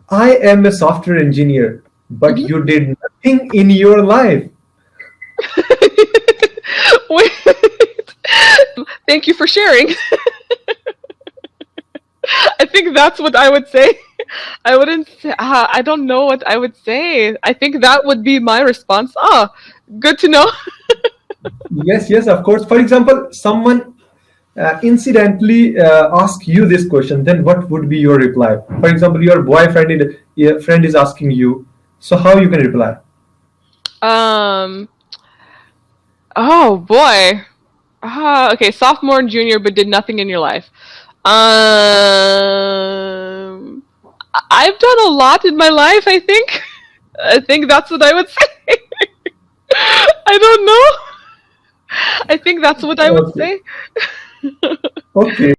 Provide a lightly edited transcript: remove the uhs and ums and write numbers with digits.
I am a software engineer, but Mhm. you did nothing in your life. Wait. Thank you for sharing. I think that's what I would say. I wouldn't say, I don't know what I would say. I think that would be my response. Ah, good to know. Yes, yes, of course. For example, someone incidentally ask you this question, then what would be your reply? For example, your friend is asking you, so how you can reply? Um, oh boy. Okay, sophomore and junior, but did nothing in your life. I've done a lot in my life, I think. I think that's what I would say. I don't know. I think that's what I would Okay, say. okay.